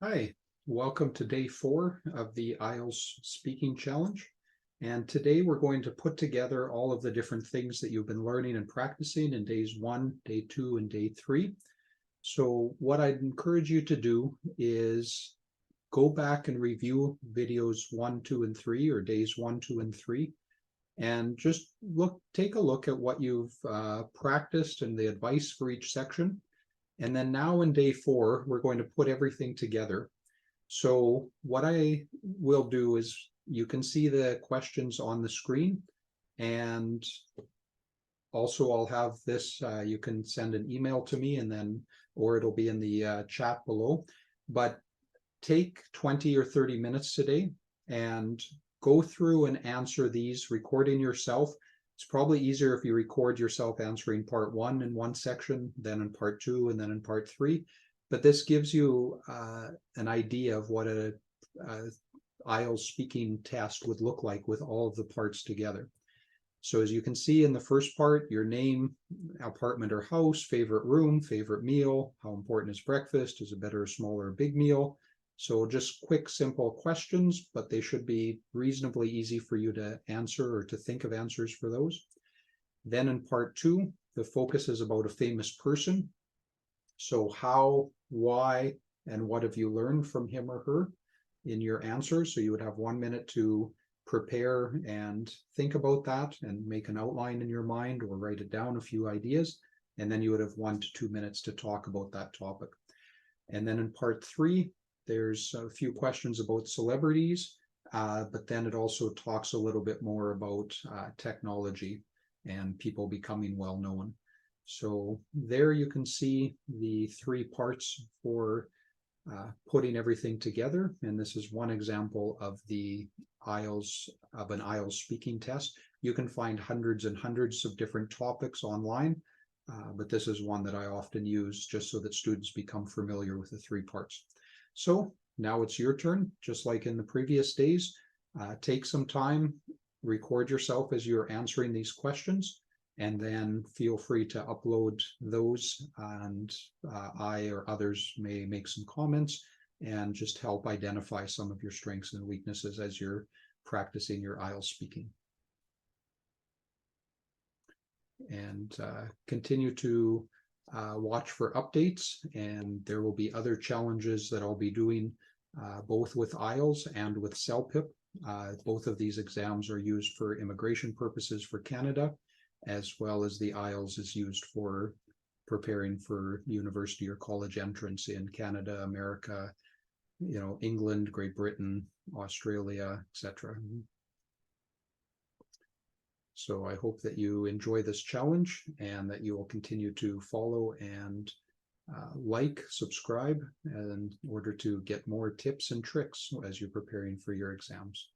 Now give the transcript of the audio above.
Hi, welcome to day 4 of the IELTS Speaking Challenge. And today we're going to put together all of the different things that you've been learning and practicing in days 1, day 2, and day 3. So what I'd encourage you to do is go back and review videos 1, 2, and 3, or days 1, 2, and 3, and just take a look at what you've practiced and the advice for each section. And then now in day 4, we're going to put everything together. So what I will do is you can see the questions on the screen, and also I'll have this, you can send an email to me, and then, or it'll be in the chat below. But take 20 or 30 minutes today and go through and answer these, recording yourself. It's probably easier if you record yourself answering part 1 in one section, then in part 2, and then in part 3. But this gives you an idea of what a IELTS speaking test would look like with all of the parts together. So as you can see in the first part, your name, apartment or house, favorite room, favorite meal, how important is breakfast, is it better a small or a big meal? So just quick, simple questions, but they should be reasonably easy for you to answer or to think of answers for those. Then in part 2, the focus is about a famous person. So how, why, and what have you learned from him or her in your answers? So you would have 1 minute to prepare and think about that and make an outline in your mind or write it down, a few ideas, and then you would have 1 to 2 minutes to talk about that topic. And then in part 3, there's a few questions about celebrities, but then it also talks a little bit more about technology and people becoming well known. So there you can see the 3 parts for putting everything together. And this is one example of an IELTS speaking test. You can find hundreds and hundreds of different topics online, but this is one that I often use just so that students become familiar with the 3 parts. So now it's your turn, just like in the previous days. Take some time, record yourself as you're answering these questions, and then feel free to upload those, and I or others may make some comments and just help identify some of your strengths and weaknesses as you're practicing your IELTS speaking. And continue to watch for updates, and there will be other challenges that I'll be doing both with IELTS and with CELPIP. Both of these exams are used for immigration purposes for Canada, as well as the IELTS is used for preparing for university or college entrance in Canada, America, England, Great Britain, Australia, etc. So I hope that you enjoy this challenge and that you will continue to follow and subscribe in order to get more tips and tricks as you're preparing for your exams.